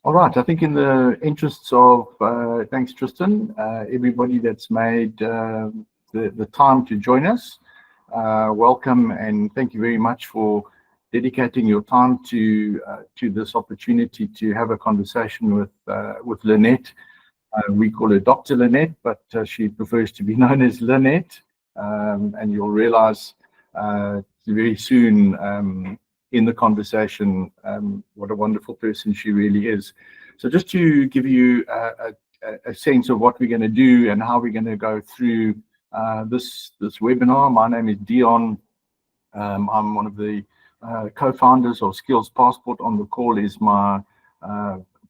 All right, I think in the interests of, thanks Tristan, everybody that's made the time to join us, welcome and thank you very much for dedicating your time to this opportunity to have a conversation with Lynette. We call her Dr. Lynette, but she prefers to be known as Lynette, and you'll realize very soon in the conversation what a wonderful person she really is. So just to give you a sense of what we're going to do and how we're going to go through this webinar. My name is Dion. I'm one of the co-founders of Skills Passport. On the call is my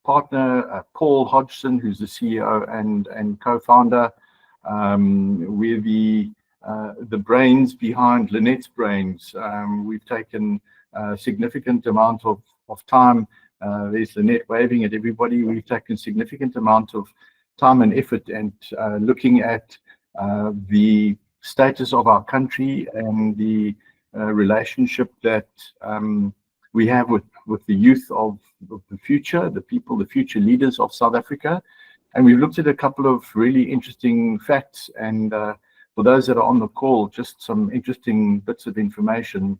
partner Paul Hodgson, who's the CEO and co-founder. We're the brains behind Lynette's brains. We've taken a significant amount of time. There's Lynette waving at everybody. We've taken a significant amount of time and effort and looking at the status of our country and the relationship that we have with the youth of the future, the people, the future leaders of South Africa. And we've looked at a couple of really interesting facts. And for those that are on the call, just some interesting bits of information.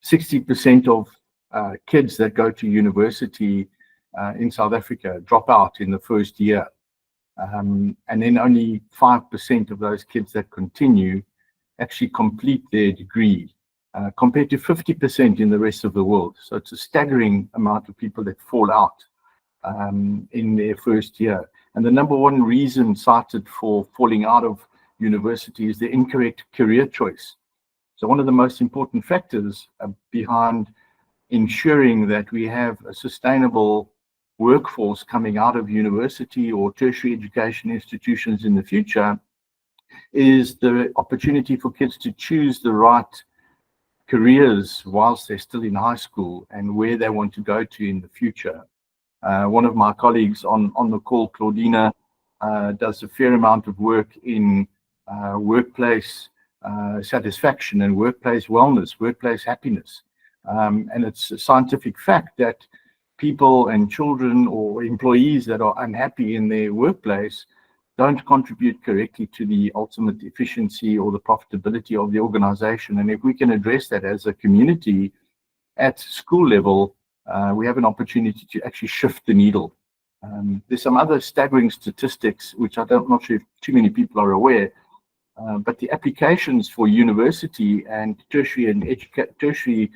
60% of kids that go to university in South Africa drop out in the first year. And then only 5% of those kids that continue actually complete their degree, compared to 50% in the rest of the world. So it's a staggering amount of people that fall out in their first year. And the number one reason cited for falling out of university is the incorrect career choice. So one of the most important factors behind ensuring that we have a sustainable workforce coming out of university or tertiary education institutions in the future is the opportunity for kids to choose the right careers whilst they're still in high school and where they want to go to in the future. One of my colleagues on the call, Claudina, does a fair amount of work in workplace satisfaction and workplace wellness, workplace happiness. And it's a scientific fact that people and children or employees that are unhappy in their workplace don't contribute correctly to the ultimate efficiency or the profitability of the organization. And if we can address that as a community at school level, we have an opportunity to actually shift the needle. There's some other staggering statistics, which I'm not sure if too many people are aware, but the applications for university and tertiary and tertiary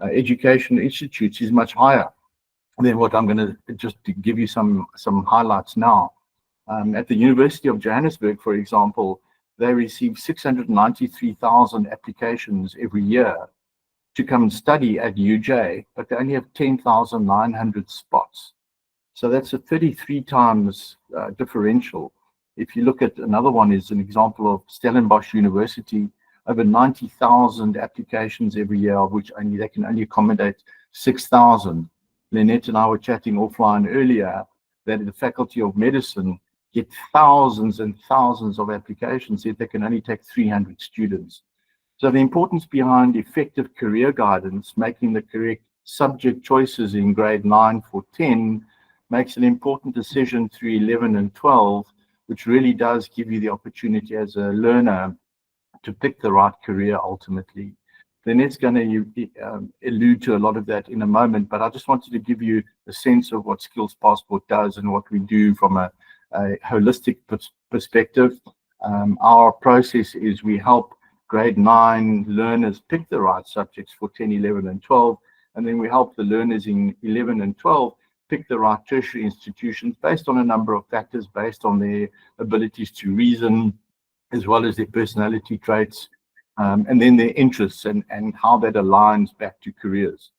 education institutes is much higher than what I'm going to just give you some highlights now. At the University of Johannesburg, for example, they receive 693,000 applications every year to come and study at UJ, but they only have 10,900 spots. So that's a 33 times differential. If you look at another one, is an example of Stellenbosch University, over 90,000 applications every year, of which they can only accommodate 6,000. Lynette and I were chatting offline earlier that the Faculty of Medicine get thousands and thousands of applications, yet they can only take 300 students. So the importance behind effective career guidance, making the correct subject choices in grade 9 for 10, makes an important decision through 11 and 12, which really does give you the opportunity as a learner to pick the right career ultimately. Lynette's going to allude to a lot of that in a moment, but I just wanted to give you a sense of what Skills Passport does and what we do from a holistic perspective. Our process is we help grade 9 learners pick the right subjects for 10, 11, and 12, and then we help the learners in 11 and 12 pick the right tertiary institutions based on a number of factors, based on their abilities to reason, as well as their personality traits, and then their interests and how that aligns back to careers.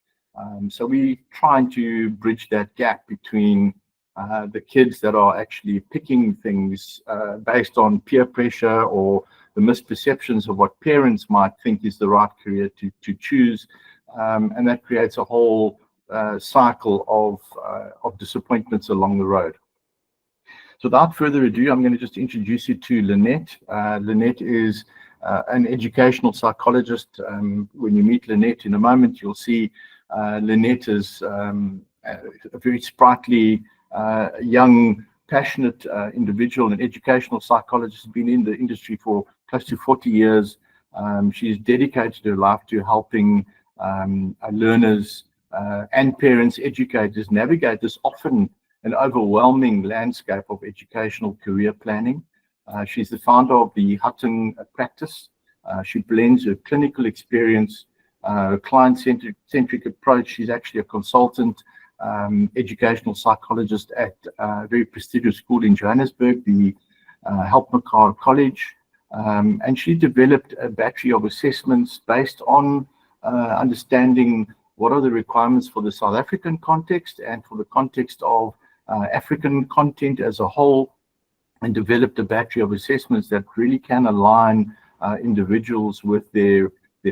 So we're trying to bridge that gap between the kids that are actually picking things based on peer pressure or the misperceptions of what parents might think is the right career to choose, and that creates a whole cycle of disappointments along the road. So without further ado, I'm going to just introduce you to Lynette. Lynette is an educational psychologist. When you meet Lynette in a moment, you'll see Lynette is a very sprightly, young, passionate individual, an educational psychologist, has been in the industry for close to 40 years. She's dedicated her life to helping learners and parents, educators navigate this often an overwhelming landscape of educational career planning. She's the founder of the Hattingh practice. She blends her clinical experience, client-centric approach. She's actually a consultant educational psychologist at a very prestigious school in Johannesburg, the Hattingh College. And she developed a battery of assessments based on understanding what are the requirements for the South African context and for the context of African content as a whole, and developed a battery of assessments that really can align individuals with their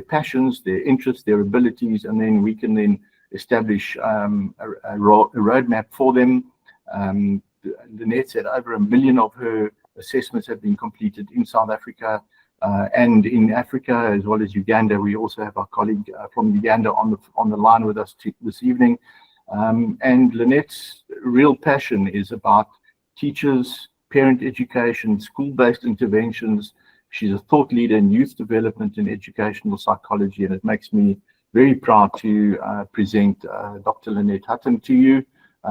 passions, their interests, their abilities, and then we can then establish a roadmap for them. Lynette said over 1 million of her assessments have been completed in South Africa and in Africa, as well as Uganda. We also have our colleague from Uganda on the line with us this evening. And Lynette's real passion is about teachers, parent education, school-based interventions. She's a thought leader in youth development and educational psychology, and it makes me very proud to present Dr. Lynette Hattingh to you.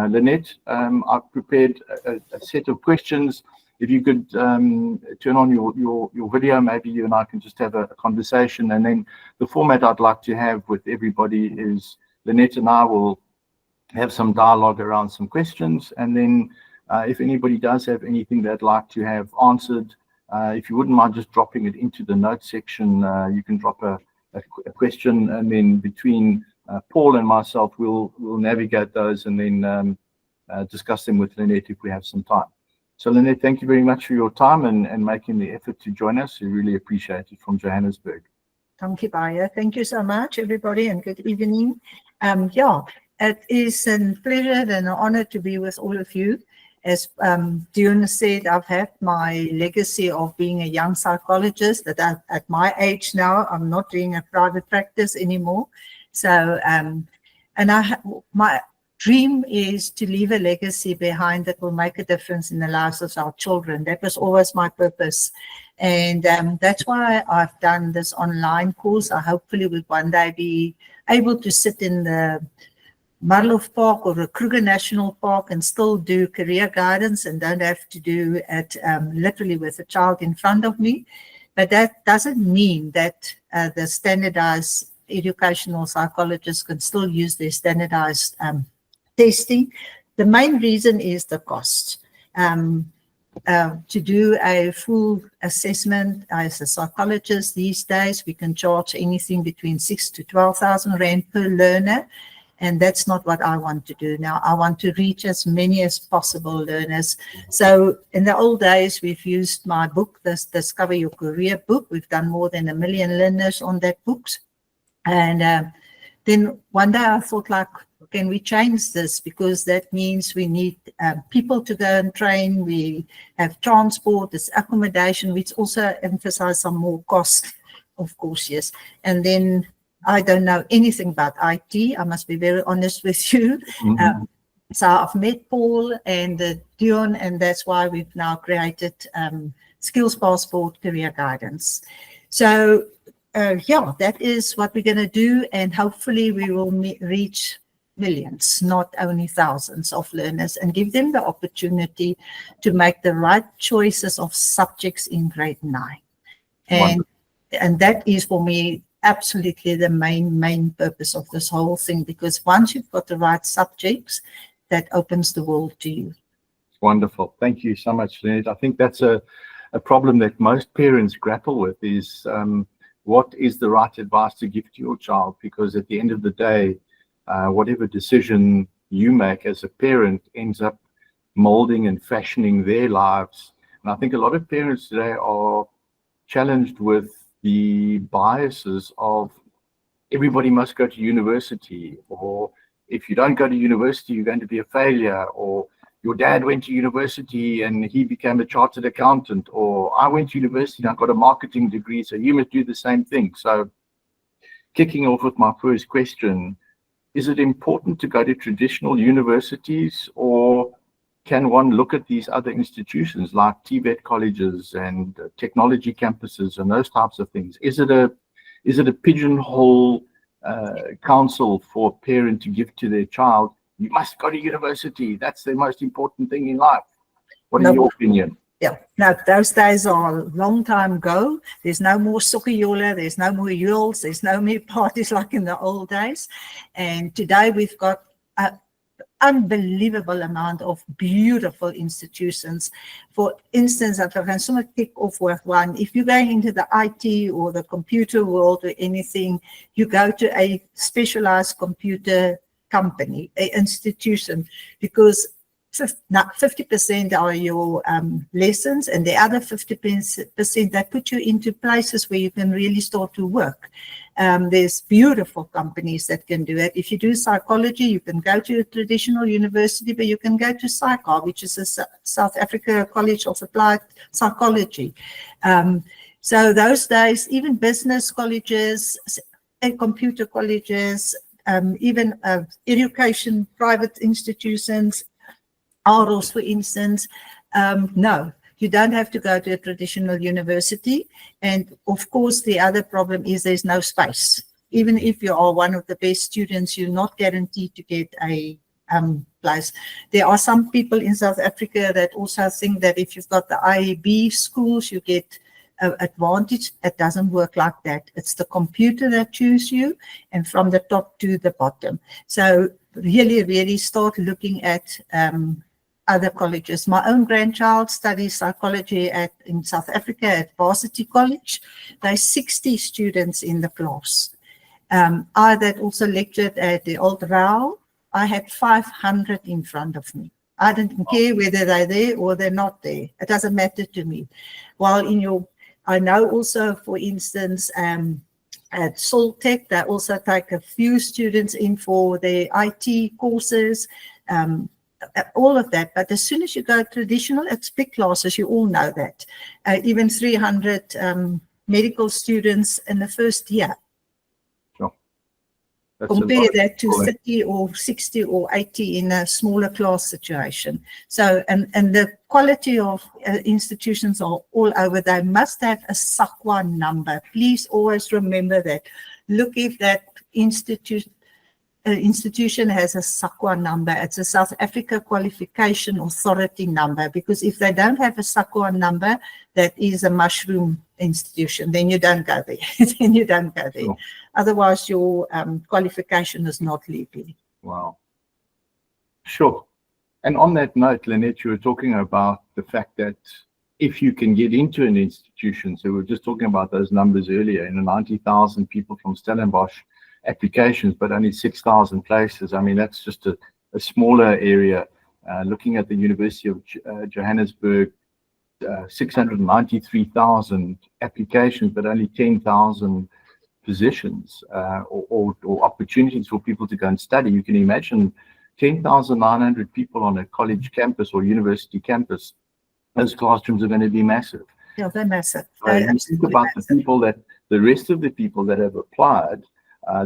Lynette, I've prepared a set of questions. If you could turn on your video, maybe you and I can just have a conversation. And then the format I'd like to have with everybody is Lynette and I will have some dialogue around some questions. And then if anybody does have anything they'd like to have answered, if you wouldn't mind just dropping it into the notes section, you can drop a question, and then between Paul and myself, we'll navigate those and then discuss them with Lynette if we have some time. So Lynette, thank you very much for your time and making the effort to join us. We really appreciate it from Johannesburg. Thank you, Bayer. Thank you so much, everybody, and good evening. Yeah, it is a pleasure and an honor to be with all of you. As Dion said, I've had my legacy of being a young psychologist. That at my age now, I'm not doing a private practice anymore. So, my dream is to leave a legacy behind that will make a difference in the lives of our children. That was always my purpose. And that's why I've done this online course. I hopefully will one day be able to sit in the Marlow Park or the Kruger National Park and still do career guidance and don't have to do it literally with a child in front of me. But that doesn't mean that the standardized educational psychologists can still use their standardized testing. The main reason is the cost. To do a full assessment as a psychologist these days, we can charge anything between 6,000 to 12,000 Rand per learner. And that's not what I want to do now. I want to reach as many as possible learners. So in the old days, we've used my book, this Discover Your Career book. We've done more than 1 million learners on that book. And then one day I thought, like, can we change this? Because that means we need people to go and train. We have transport, there's accommodation, which also emphasize some more cost, of course, yes. And then I don't know anything about IT. I must be very honest with you. Mm-hmm. So I've met Paul and Dion, and that's why we've now created Skills Passport Career Guidance. So yeah, that is what we're going to do, and hopefully we will reach millions, not only thousands of learners, and give them the opportunity to make the right choices of subjects in grade 9. And that is for me absolutely the main purpose of this whole thing, because once you've got the right subjects, that opens the world to you. Wonderful. Thank you so much, Lynette. I think that's a problem that most parents grapple with is what is the right advice to give to your child? Because at the end of the day, whatever decision you make as a parent ends up molding and fashioning their lives. And I think a lot of parents today are challenged with the biases of everybody must go to university, or if you don't go to university, you're going to be a failure, or your dad went to university and he became a chartered accountant, or I went to university and I got a marketing degree, so you must do the same thing. So kicking off with my first question, is it important to go to traditional universities, or can one look at these other institutions like TVET colleges and technology campuses and those types of things? Is it a pigeonhole counsel for a parent to give to their child? You must go to university. That's the most important thing in life. What is your opinion? Yeah, no, those days are a long time ago. There's no more sokkerjolle, there's no more yules, there's no more parties like in the old days. And today we've got an unbelievable amount of beautiful institutions. For instance, if I can sort of kick off with one, if you're going into the IT or the computer world or anything, you go to a specialized computer company, an institution, because 50% are your lessons, and the other 50% that put you into places where you can really start to work. There's beautiful companies that can do it. If you do psychology, you can go to a traditional university, but you can go to SAICA, which is a South Africa College of Applied Psychology. So those days, even business colleges and computer colleges, even education, private institutions, AROS, for instance, no, you don't have to go to a traditional university. And of course, the other problem is there's no space. Even if you are one of the best students, you're not guaranteed to get a place. There are some people in South Africa that also think that if you've got the IAB schools, you get an advantage. It doesn't work like that. It's the computer that chooses you, and from the top to the bottom. So really, really start looking at other colleges. My own grandchild studies psychology in South Africa at Varsity College. There's 60 students in the class. I that also lectured at the Old Rao, I had 500 in front of me. I didn't care whether they're there or they're not there. It doesn't matter to me. While I know also, for instance, at Soltech, they also take a few students in for their IT courses, all of that. But as soon as you go traditional, it's big classes, you all know that. Even 300 medical students in the first year. Sure. Compare that to 30 or 60 or 80 in a smaller class situation. So, and the quality of institutions are all over. They must have a SAQA number. Please always remember that. Look if that institution has a SAQA number. It's a South Africa Qualification Authority number, because if they don't have a SAQA number, that is a mushroom institution. Then you don't go there. Then you don't go there. Sure. Otherwise, your qualification is not legal. Wow. Sure. And on that note, Lynette, you were talking about the fact that if you can get into an institution, so we were just talking about those numbers earlier, 90,000 people from Stellenbosch applications, but only 6,000 places. I mean, that's just a smaller area. Looking at the University of Johannesburg, 693,000 applications, but only 10,000 positions or opportunities for people to go and study. You can imagine 10,900 people on a college campus or university campus. Those classrooms are going to be massive. Yeah, they're massive. You think about the rest of the people that have applied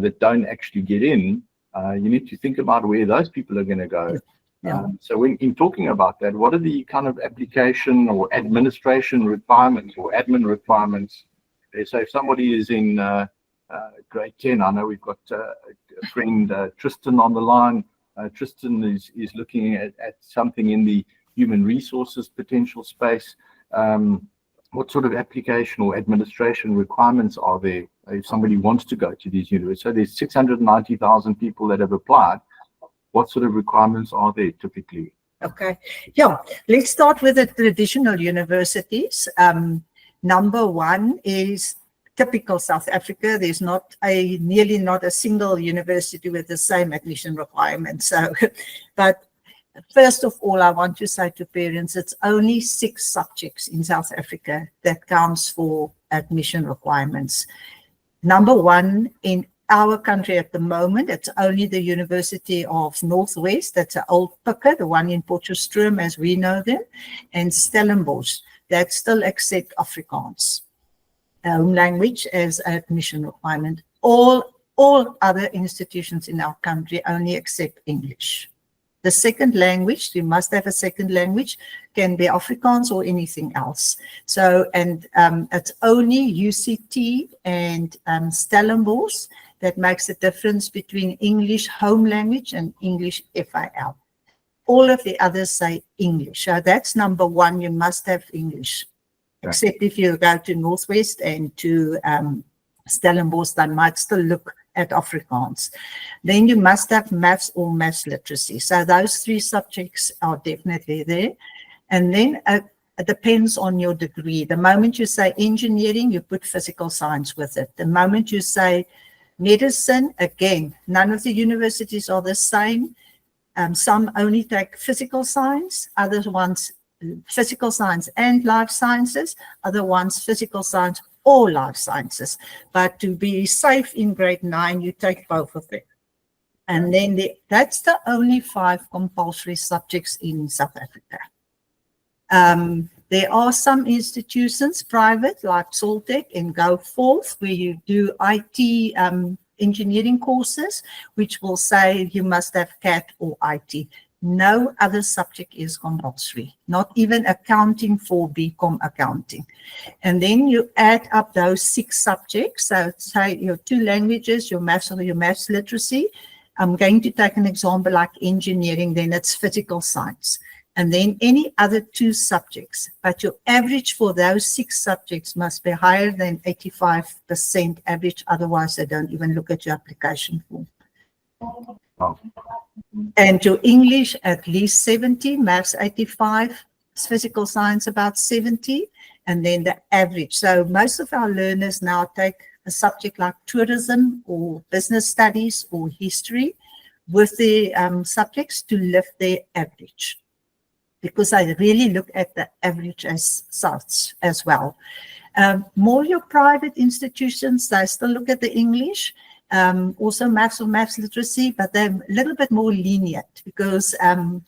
that don't actually get in. You need to think about where those people are going to go. Yeah. So when in talking about that, what are the kind of application or administration requirements or admin requirements? So if somebody is in grade 10, I know we've got a friend, Tristan, on the line. Tristan is looking at something in the human resources potential space. What sort of application or administration requirements are there if somebody wants to go to these universities? So there's 690,000 people that have applied. What sort of requirements are there typically? Okay. Yeah, let's start with the traditional universities. Number one is typical South Africa. There's nearly not a single university with the same admission requirements. So, but first of all, I want to say to parents, it's only 6 subjects in South Africa that counts for admission requirements. Number one, in our country at the moment, it's only the University of Northwest, that's an old picker, the one in Potchefstroom as we know them, and Stellenbosch, that still accept Afrikaans, home language, as admission requirement. All All other institutions in our country only accept English. The second language, you must have a second language, can be Afrikaans or anything else. So, and it's only UCT and Stellenbosch that makes the difference between English home language and English FIL. All of the others say English. So that's number one, you must have English. Yeah. Except if you go to Northwest and to Stellenbosch, they might still look at Afrikaans. Then you must have maths or maths literacy. So those three subjects are definitely there. And then it depends on your degree. The moment you say engineering, you put physical science with it. The moment you say medicine, again, none of the universities are the same. Some only take physical science, other ones physical science and life sciences, other ones physical science or life sciences. But to be safe in grade 9, you take both of them. And then that's the only 5 compulsory subjects in South Africa. There are some institutions, private, like Soltech and Go Forth, where you do IT engineering courses, which will say you must have CAT or IT. No other subject is compulsory, not even accounting for BCom accounting. And then you add up those 6 subjects. So say your 2 languages, your maths or your maths literacy. I'm going to take an example like engineering, then it's physical science. And then any other 2 subjects. But your average for those 6 subjects must be higher than 85% average. Otherwise, they don't even look at your application form. Oh. And your English at least 70, maths 85, physical science about 70, and then the average. So most of our learners now take a subject like tourism or business studies or history with the subjects to lift their average, because I really look at the average as such as well. More your private institutions, they still look at the English. Also maths or maths literacy, but they're a little bit more lenient because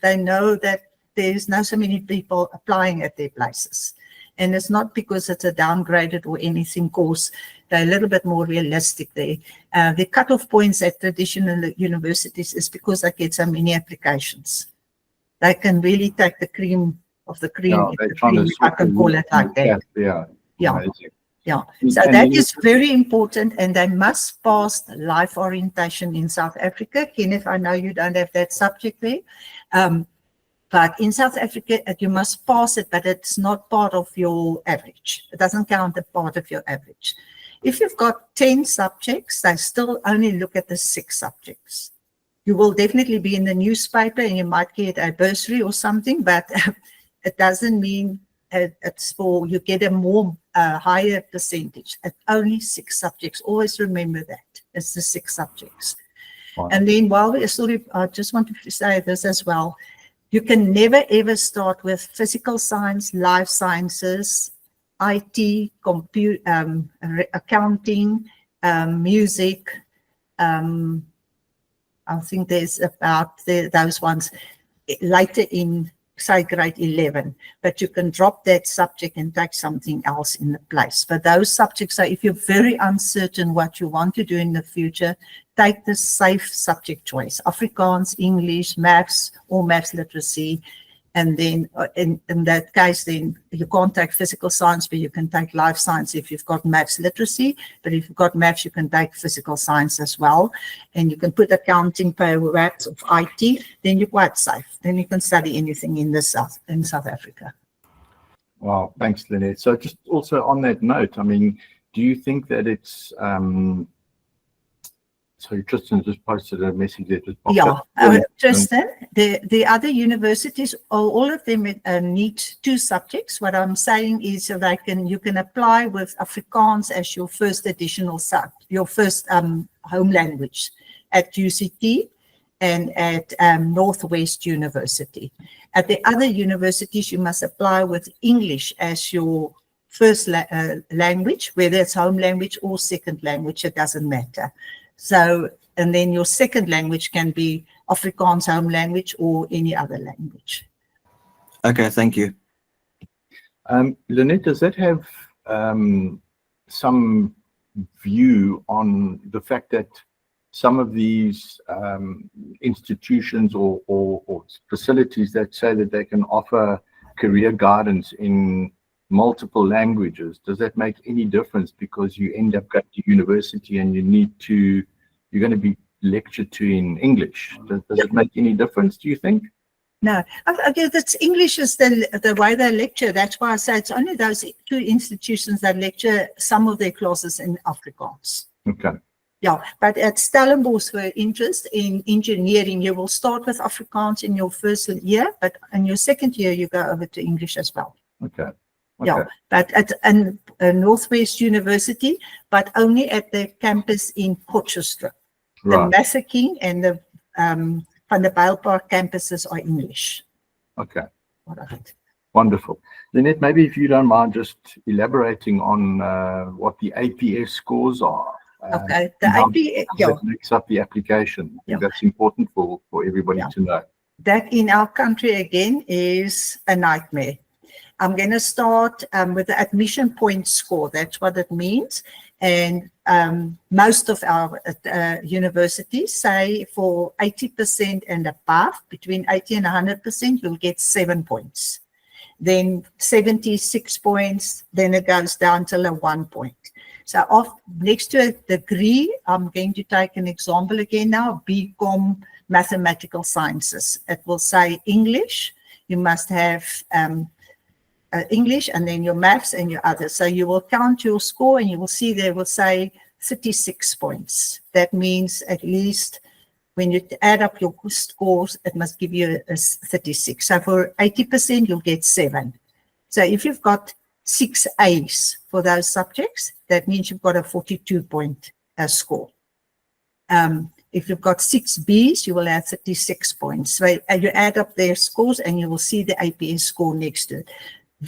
they know that there's not so many people applying at their places. And it's not because it's a downgraded or anything course. They're a little bit more realistic there. The cutoff points at traditional universities is because they get so many applications. They can really take the cream of the cream, if I can call it like that. Yeah. Yeah, so that is very important, and they must pass the life orientation in South Africa. Kenneth, I know you don't have that subject there, but in South Africa, you must pass it, but it's not part of your average. It doesn't count as part of your average. If you've got 10 subjects, they still only look at the 6 subjects. You will definitely be in the newspaper and you might get a bursary or something, but it doesn't mean it's for you get a more higher percentage. At only 6 subjects. Always remember that. It's the 6 subjects. Wow. And then while we're sorry, I just wanted to say this as well. You can never ever start with physical science, life sciences, IT, accounting, music. I think there's about those ones later in, say, grade 11, but you can drop that subject and take something else in the place. But those subjects are, if you're very uncertain what you want to do in the future, take the safe subject choice, Afrikaans, English, maths, or maths literacy. And then in that case, then you can't take physical science, but you can take life science if you've got maths literacy. But if you've got maths, you can take physical science as well. And you can put accounting, perhaps, of IT, then you're quite safe. Then you can study anything in South Africa. Wow, thanks, Lynette. So just also on that note, I mean, do you think that it's so Tristan just posted a message there. Yeah, Tristan, the other universities, all of them need 2 subjects. What I'm saying is so you can apply with Afrikaans as your first additional your first home language at UCT and at Northwest University. At the other universities, you must apply with English as your first language, whether it's home language or second language, it doesn't matter. So, and then your second language can be Afrikaans home language or any other language. Okay, thank you. Lynette, does that have some view on the fact that some of these institutions or facilities that say that they can offer career guidance in multiple languages, does that make any difference? Because you end up going to university and you're going to be lectured to in English. Does it make any difference, do you think? No, I guess that's English is the way they lecture. That's why I say it's only those two institutions that lecture some of their classes in Afrikaans. Okay. Yeah, but at Stellenbosch, for interest in engineering, you will start with Afrikaans in your first year, but in your second year, you go over to English as well. Okay. Yeah, but at Northwest University, but only at the campus in Potchefstroom. Right. The Massaking and the Van der Bijlpark campuses are English. Okay. All right. Wonderful. Lynette, maybe if you don't mind just elaborating on what the APS scores are. Okay, the how APS, yeah. that makes up the application. I think that's important for everybody to know. That in our country, again, is a nightmare. I'm going to start with the admission point score. That's what it means. And most of our universities say for 80% and above, between 80 and 100%, you'll get 7 points. Then 76 points, then it goes down to 1 point. So next to a degree, I'm going to take an example again now, BCom Mathematical Sciences. It will say English. You must have English and then your maths and your others. So you will count your score and you will see they will say 36 points. That means at least when you add up your scores, it must give you a 36. So for 80%, you'll get 7. So if you've got 6 A's for those subjects, that means you've got a 42-point score. If you've got 6 B's, you will have 36 points. So you add up their scores and you will see the APS score next to it.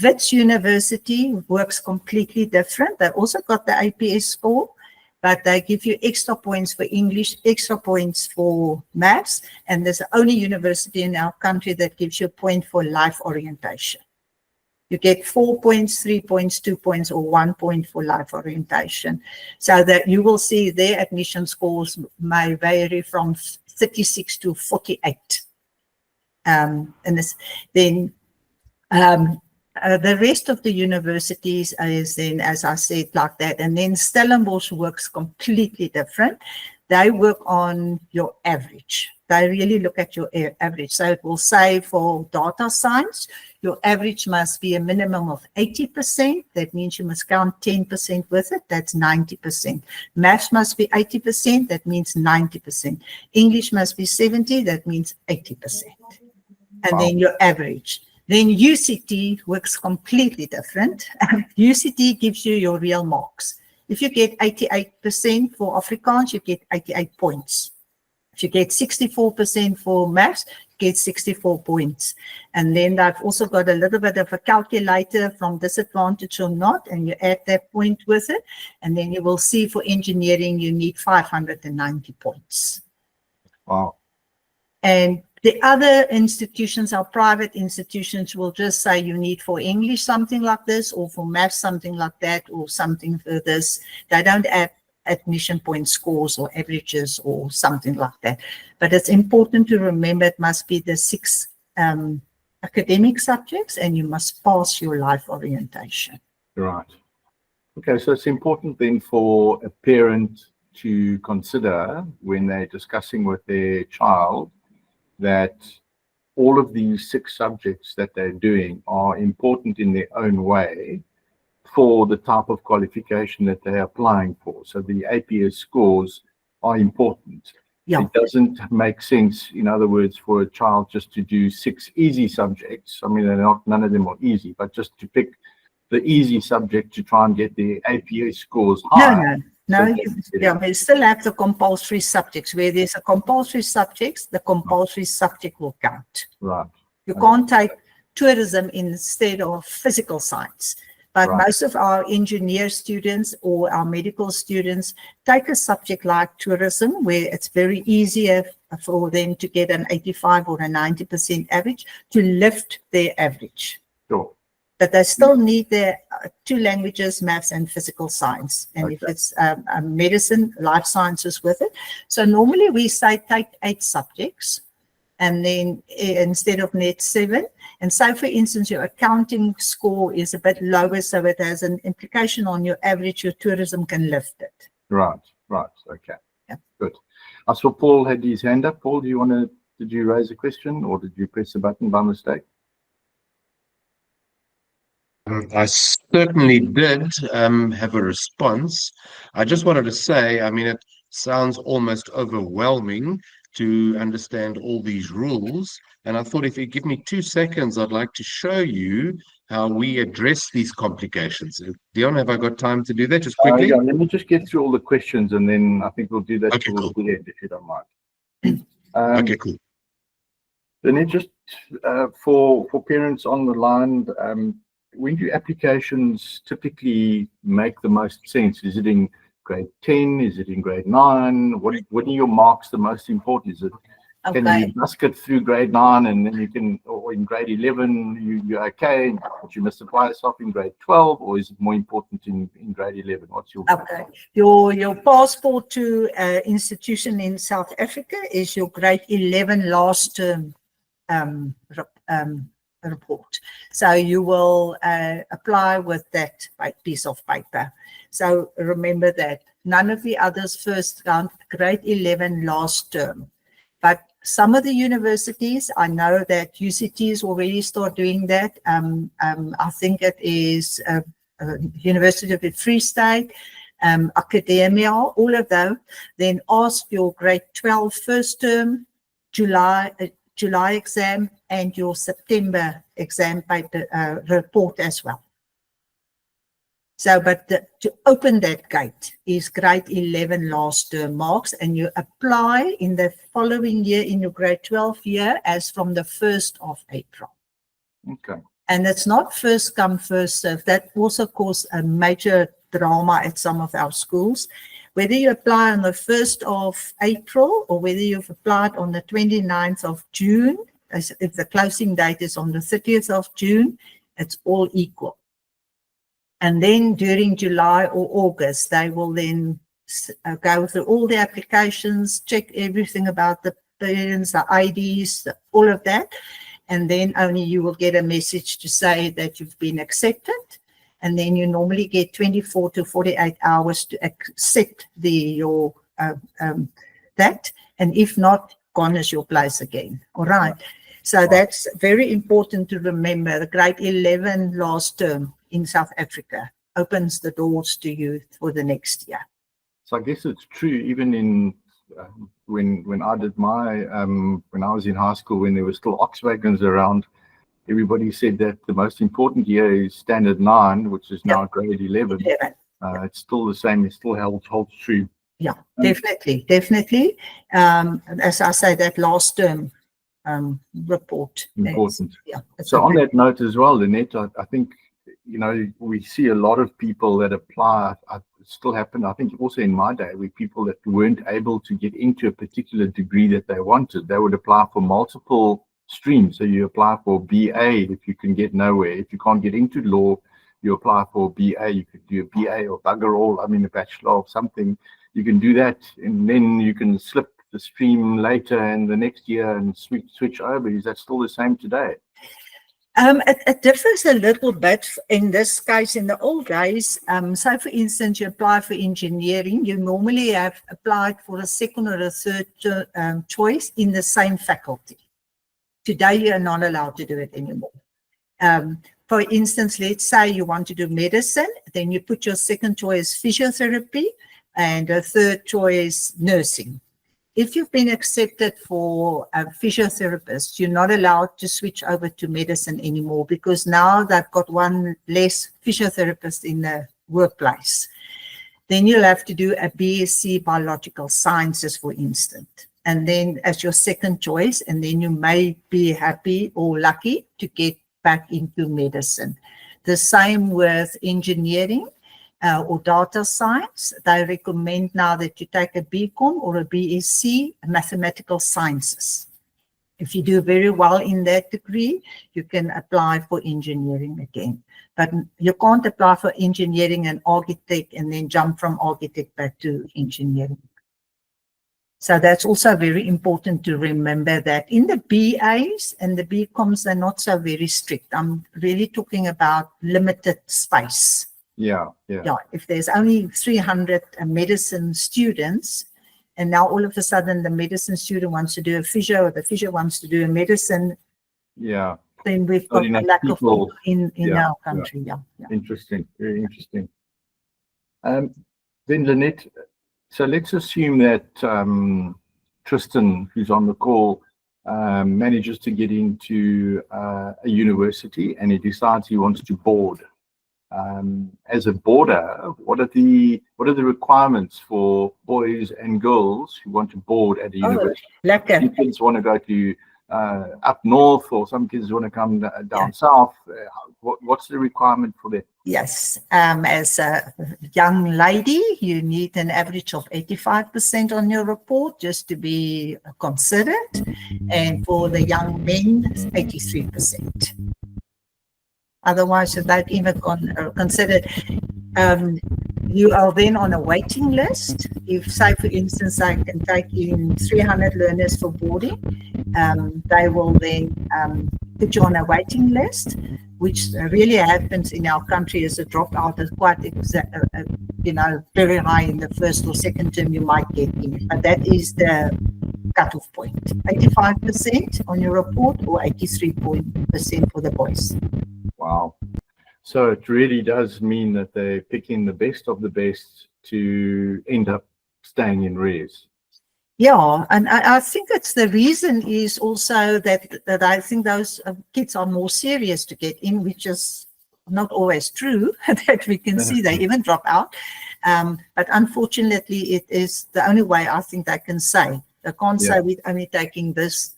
Wits University works completely different. They also got the APS score, but they give you extra points for English, extra points for maths, and there's the only university in our country that gives you a point for life orientation. You get 4 points, 3 points, 2 points, or 1 point for life orientation. So that you will see their admission scores may vary from 36 to 48. And then the rest of the universities is then, as I said, like that. And then Stellenbosch works completely different. They work on your average. They really look at your average. So it will say for data science, your average must be a minimum of 80%. That means you must count 10% with it. That's 90%. Maths must be 80%. That means 90%. English must be 70. That means 80%. And then your average. Then UCT works completely different. UCT gives you your real marks. If you get 88% for Afrikaans, you get 88 points. If you get 64% for maths, you get 64 points. And then they've also got a little bit of a calculator from disadvantage or not, and you add that point with it. And then you will see for engineering, you need 590 points. Wow. And the other institutions, our private institutions, will just say you need for English something like this, or for maths something like that, or something for this. They don't add admission point scores or averages or something like that. But it's important to remember it must be the 6 academic subjects, and you must pass your life orientation. Right. Okay, so it's important then for a parent to consider when they're discussing with their child that all of these 6 subjects that they're doing are important in their own way for the type of qualification that they're applying for. So the APS scores are important. Yeah. It doesn't make sense, in other words, for a child just to do 6 easy subjects. I mean, none of them are easy, but just to pick the easy subject to try and get the APS scores high. No, we still have the compulsory subjects. Where there's a compulsory subjects, the compulsory subject will count. Right. You can't take tourism instead of physical science. But most of our engineer students or our medical students take a subject like tourism, where it's very easier for them to get an 85 or a 90% average to lift their average. Sure. But they still need their 2 languages, maths and physical science. And if it's medicine, life sciences with it. So normally we say take 8 subjects and then instead of net 7. And so, for instance, your accounting score is a bit lower, so it has an implication on your average. Your tourism can lift it. Right. Okay. Yeah. Good. I saw Paul had his hand up. Paul, did you raise a question or did you press the button by mistake? I certainly did have a response. I just wanted to say, I mean, it sounds almost overwhelming to understand all these rules. And I thought if you give me 2 seconds, I'd like to show you how we address these complications. Dion, have I got time to do that just quickly? Yeah, let me just get through all the questions and then I think we'll do that Okay, towards cool. the end if you don't mind. Okay, cool. Then just for parents on the line, when do applications typically make the most sense? Is it in grade 10? Is it in grade 9? What are your marks the most important? Is it can you just get through grade 9 and then you can, or in grade 11 you're okay, but you must apply yourself in grade 12, or is it more important in grade 11? What's your your passport to institution in South Africa is your grade 11 last term report. So you will apply with that piece of paper. So remember that none of the others first count, grade 11 last term. But some of the universities, I know that UCTs already start doing that. I think it is University of the Free State, Academia, all of them. Then ask your grade 12 first term, July exam, and your September exam paper report as well. So, but to open that gate is grade 11 last term marks, and you apply in the following year in your grade 12 year as from the 1st of April. Okay. And it's not first come, first serve. That also caused a major drama at some of our schools. Whether you apply on the 1st of April or whether you've applied on the 29th of June, if the closing date is on the 30th of June, it's all equal. And then during July or August, they will then go through all the applications, check everything about the parents, the IDs, all of that. And then only you will get a message to say that you've been accepted. And then you normally get 24 to 48 hours to accept that. And if not, gone is your place again. All right. So that's very important to remember. The grade 11 last term in South Africa opens the doors to you for the next year. So I guess it's true even in when I did my when I was in high school, when there were still Volkswagens around, everybody said that the most important year is standard 9, which is now grade 11. It's still the same. It still holds true. Yeah, definitely. As I say, that last term report. Important. Yeah. So on that note as well, Lynette, I think, we see a lot of people that apply. It still happened, I think, also in my day, with people that weren't able to get into a particular degree that they wanted. They would apply for multiple streams. So you apply for BA if you can get nowhere. If you can't get into law, you apply for BA. You could do a BA or bugger all, a bachelor of something. You can do that, and then you can slip the stream later in the next year and switch over. Is that still the same today? It differs a little bit in this case. In the old days, so for instance, you apply for engineering, you normally have applied for a second or a third choice in the same faculty. Today, you're not allowed to do it anymore. For instance, let's say you want to do medicine, then you put your second choice physiotherapy and a third choice nursing. If you've been accepted for a physiotherapist, you're not allowed to switch over to medicine anymore, because now they've got one less physiotherapist in the workplace. Then you'll have to do a BSc biological sciences, for instance, and then as your second choice, and then you may be happy or lucky to get back into medicine. The same with engineering. Or data science. They recommend now that you take a BCom or a BSc, mathematical sciences. If you do very well in that degree, you can apply for engineering again. But you can't apply for engineering and architect and then jump from architect back to engineering. So that's also very important to remember that in the BAs and the BComs, they're not so very strict. I'm really talking about limited space. Yeah. If there's only 300 medicine students, and now all of a sudden the medicine student wants to do a physio, or the physio wants to do a medicine, Yeah. then we've Not got a enough lack of people. people in Yeah, our country. Yeah. Interesting. Very interesting. Then Lynette, so let's assume that Tristan, who's on the call, manages to get into a university and he decides he wants to board. As a boarder, what are the requirements for boys and girls who want to board at a university? Lekker. Some kids want to go to up north, or some kids want to come down south. What's the requirement for that? Yes, as a young lady, you need an average of 85% on your report just to be considered, and for the young men, 83%. Otherwise, you don't even consider. You are then on a waiting list. If, say, for instance, I can take in 300 learners for boarding, they will then put you on a waiting list, which really happens in our country as a dropout is quite, very high in the first or second term you might get in. But that is the cutoff point, 85% on your report or 83% for the boys. Wow. So it really does mean that they're picking the best of the best to end up staying in res. Yeah, and I think it's the reason is also that I think those kids are more serious to get in, which is not always true, that we can see they even drop out. But unfortunately, it is the only way I think they can say. They can't say we're only taking this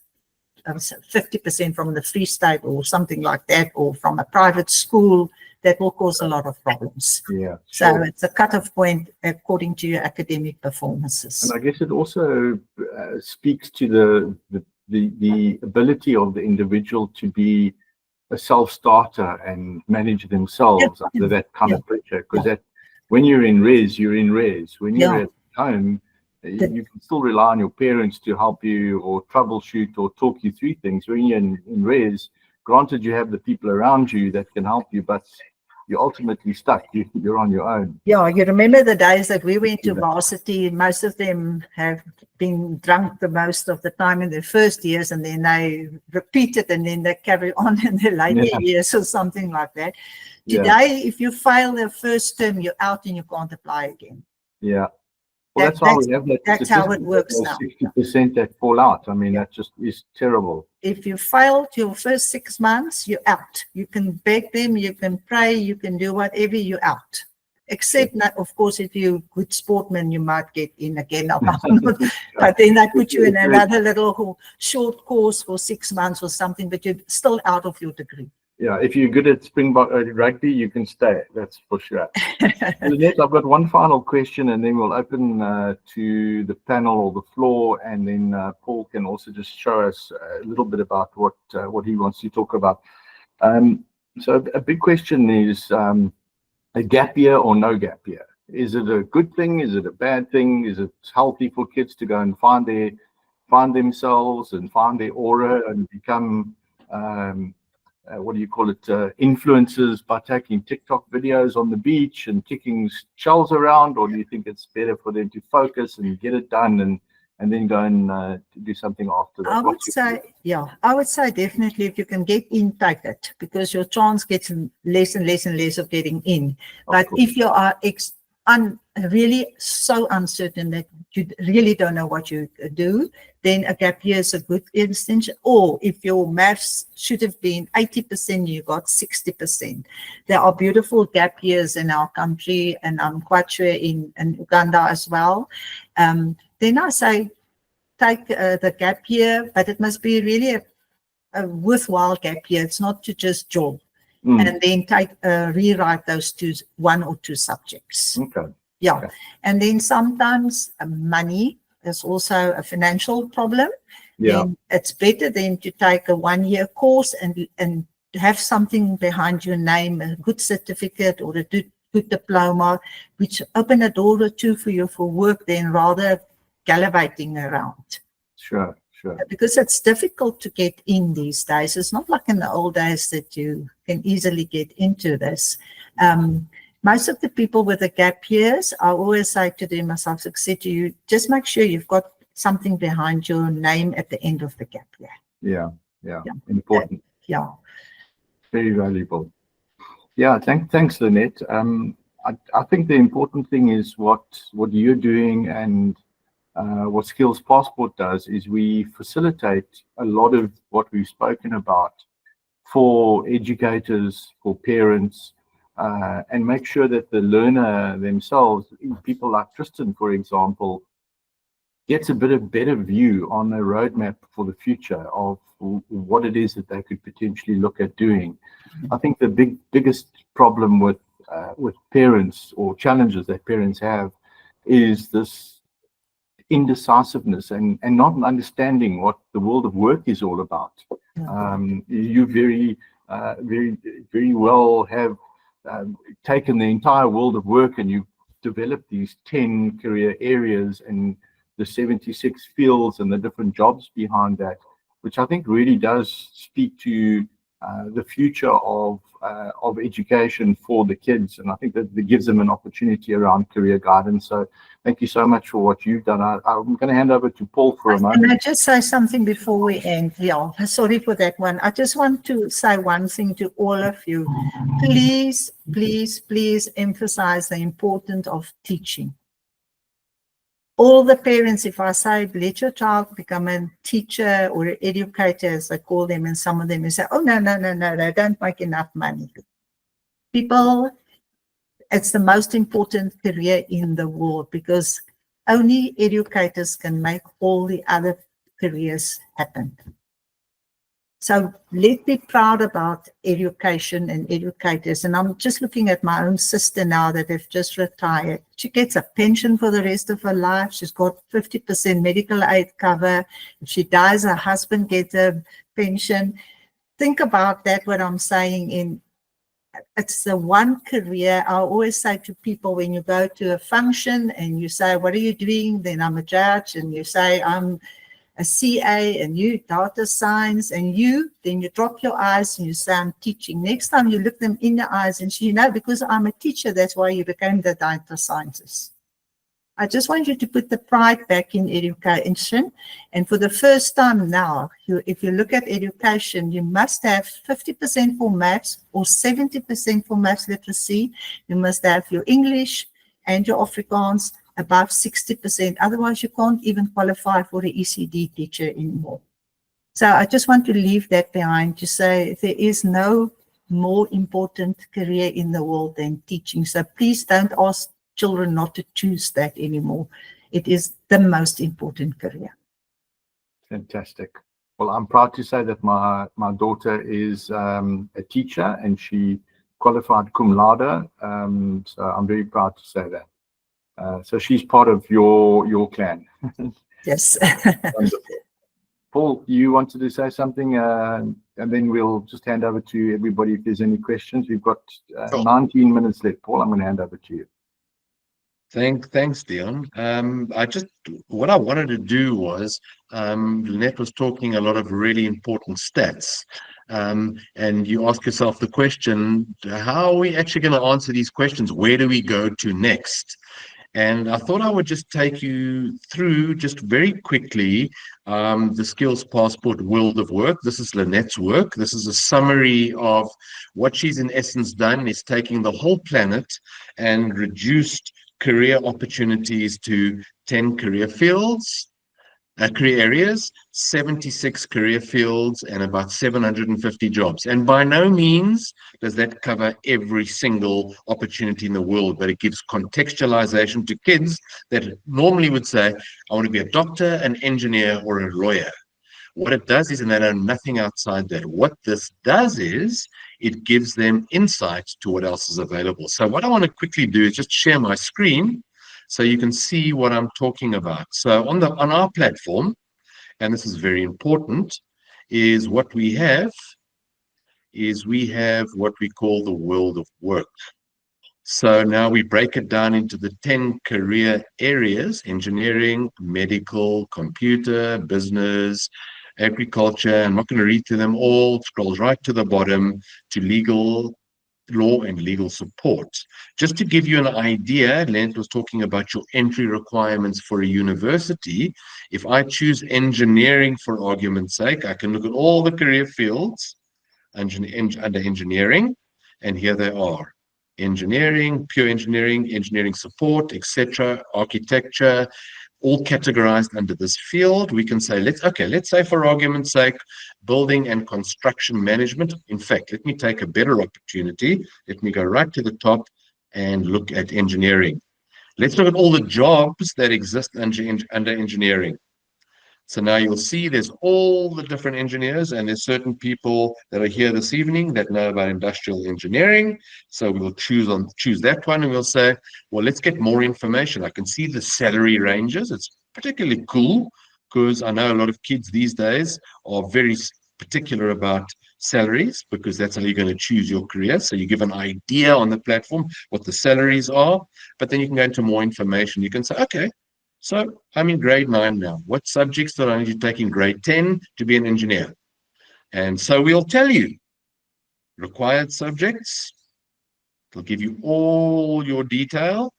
50% from the Free State or something like that, or from a private school. That will cause a lot of problems. Yeah. So Sure. it's a cutoff point according to your academic performances. And I guess it also speaks to the ability of the individual to be a self-starter and manage themselves under that kind of pressure. Because that when you're in res, you're in res. When you're at home, you can still rely on your parents to help you or troubleshoot or talk you through things. When you're in res, granted you have the people around you that can help you, but you're ultimately stuck. You're on your own. Yeah, you remember the days that we went to varsity, most of them have been drunk the most of the time in their first years, and then they repeat it and then they carry on in their later years or something like that. Today, if you fail the first term, you're out and you can't apply again. Yeah. Well, that's why we have that. That's how it works now. 60% that fall out. I mean, that just is terrible. If you failed your first 6 months, you're out. You can beg them, you can pray, you can do whatever, you're out. Except, of course, if you're a good sportsman, you might get in again. But then they put you in another little short course for 6 months or something, but you're still out of your degree. Yeah, if you're good at Springbok rugby, you can stay. That's for sure. Lynette, I've got one final question, and then we'll open to the panel or the floor, and then Paul can also just show us a little bit about what he wants to talk about. So a big question is a gap year or no gap year. Is it a good thing? Is it a bad thing? Is it healthy for kids to go and find themselves and find their aura and become influencers by taking TikTok videos on the beach and kicking shells around? Or do you think it's better for them to focus and get it done and then go and do something after that? I would say definitely if you can get in, take it, because your chance gets less and less and less of getting in. But if you are really so uncertain that you really don't know what you do, then a gap year is a good instance. Or if your maths should have been 80%, you got 60%. There are beautiful gap years in our country, and I'm quite sure in Uganda as well. Then I say take the gap year, but it must be really a worthwhile gap year. It's not to just job. And then rewrite those one or two subjects. Okay. Yeah. Okay. And then sometimes money is also a financial problem. Yeah. then it's better than to take a 1-year course and have something behind your name, a good certificate or a good diploma, which open a door or two for you for work, then rather gallivanting around. Sure. Because it's difficult to get in these days. It's not like in the old days that you can easily get into this. Most of the people with the gap years, I always say to them, as I've said to you, just make sure you've got something behind your name at the end of the gap year. Yeah. Important. Yeah. Very valuable. Yeah, thanks, Lynette. I think the important thing is what you're doing and what Skills Passport does is we facilitate a lot of what we've spoken about for educators, for parents, and make sure that the learner themselves, people like Tristan, for example, gets a better view on a roadmap for the future of what it is that they could potentially look at doing. I think the biggest problem with parents, or challenges that parents have, is this indecisiveness and not understanding what the world of work is all about. You very well have taken the entire world of work, and you've developed these 10 career areas and the 76 fields and the different jobs behind that, which I think really does speak to the future of education for the kids. And I think that gives them an opportunity around career guidance. So thank you so much for what you've done. I'm going to hand over to Paul for a moment. Can I just say something before we end? Yeah, sorry for that one. I just want to say one thing to all of you. Please, please, please emphasize the importance of teaching. All the parents, if I say, let your child become a teacher or an educator, as I call them, and some of them will say, oh, no, they don't make enough money. People, it's the most important career in the world, because only educators can make all the other careers happen. So let's be proud about education and educators. And I'm just looking at my own sister now that have just retired. She gets a pension for the rest of her life. She's got 50% medical aid cover. If she dies, her husband gets a pension. Think about that, what I'm saying. It's the one career. I always say to people, when you go to a function and you say, what are you doing? Then I'm a judge. And you say, I'm a CA, and you data science, and then you drop your eyes and you say, I'm teaching. Next time you look them in the eyes and say, because I'm a teacher, that's why you became the data scientist. I just want you to put the pride back in education. And for the first time now, if you look at education, you must have 50% for maths or 70% for maths literacy. You must have your English and your Afrikaans above 60%. Otherwise, you can't even qualify for the ECD teacher anymore. So I just want to leave that behind to say there is no more important career in the world than teaching. So please don't ask children not to choose that anymore. It is the most important career. Fantastic. Well, I'm proud to say that my daughter is a teacher, and she qualified cum laude. So I'm very proud to say that. So she's part of your clan. Yes. Wonderful. Paul, you wanted to say something, and then we'll just hand over to everybody if there's any questions. We've got 19 minutes left. Paul, I'm going to hand over to you. Thanks, Dion. What I wanted to do was, Lynette was talking a lot of really important stats. And you ask yourself the question, how are we actually going to answer these questions? Where do we go to next? And I thought I would just take you through, just very quickly, the Skills Passport world of work. This is Lynette's work. This is a summary of what she's in essence done, is taking the whole planet and reduced career opportunities to 10 career fields, career areas, 76 career fields, and about 750 jobs. And by no means does that cover every single opportunity in the world, but it gives contextualization to kids that normally would say, I want to be a doctor, an engineer, or a lawyer. What it does is, and they know nothing outside that, what this does is it gives them insight to what else is available. So what I want to quickly do is just share my screen so you can see what I'm talking about. So on our platform, and this is very important, is what we have what we call the world of work. So now we break it down into the 10 career areas: engineering, medical, computer, business, agriculture. I'm not going to read through them all. It scrolls right to the bottom to legal, law, and legal support. Just to give you an idea, Lynette was talking about your entry requirements for a university. If I choose engineering for argument's sake, I can look at all the career fields under engineering, and here they are: engineering, pure engineering, engineering support, etc., architecture, all categorized under this field. We can say, let's say for argument's sake, building and construction management. In fact, let me take a better opportunity. Let me go right to the top and look at engineering. Let's look at all the jobs that exist under engineering. So now you'll see there's all the different engineers, and there's certain people that are here this evening that know about industrial engineering. So we'll choose that one, and we'll say, well, let's get more information. I can see the salary ranges. It's particularly cool because I know a lot of kids these days are very particular about salaries, because that's how you're going to choose your career. So you give an idea on the platform what the salaries are, but then you can go into more information. You can say, okay, so I'm in grade 9 now. What subjects do I need to take in grade 10 to be an engineer? And so we'll tell you required subjects. It'll give you all your detail.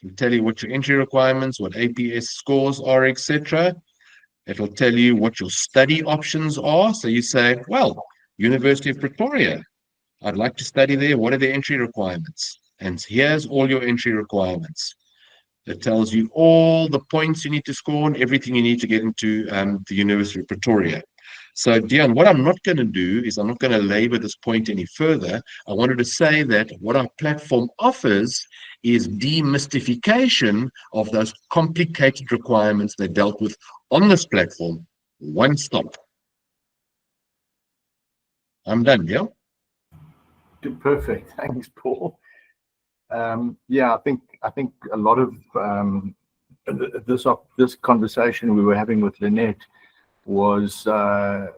It'll tell you what your entry requirements, what APS scores are, etc. It'll tell you what your study options are. So you say, well, University of Pretoria, I'd like to study there. What are the entry requirements? And here's all your entry requirements. It tells you all the points you need to score and everything you need to get into the University of Pretoria. So, Dion, what I'm not going to do is I'm not going to labor this point any further. I wanted to say that what our platform offers is demystification of those complicated requirements they dealt with on this platform. One stop. I'm done, Dion. Perfect. Thanks, Paul. Yeah, I think a lot of this conversation we were having with Lynette was the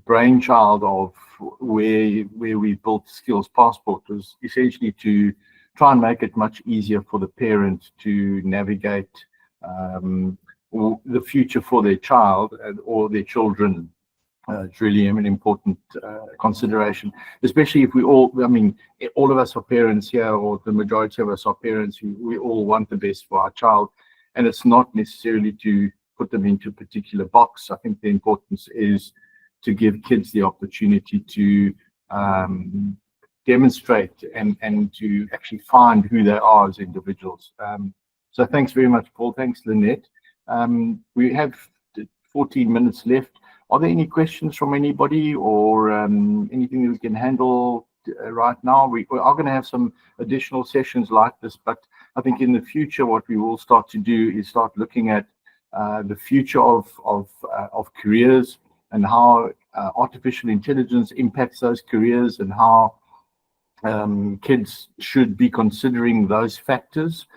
brainchild of where we built Skills Passport, was essentially to try and make it much easier for the parent to navigate the future for their child or their children. It's really an important consideration, especially if all of us are parents here, or the majority of us are parents. We all want the best for our child, and it's not necessarily to put them into a particular box. I think the importance is to give kids the opportunity to demonstrate and to actually find who they are as individuals. So thanks very much, Paul. Thanks, Lynette. We have 14 minutes left. Are there any questions from anybody, or anything that we can handle right now? We are going to have some additional sessions like this, but I think in the future what we will start to do is start looking at the future of careers, and how artificial intelligence impacts those careers, and how kids should be considering those factors.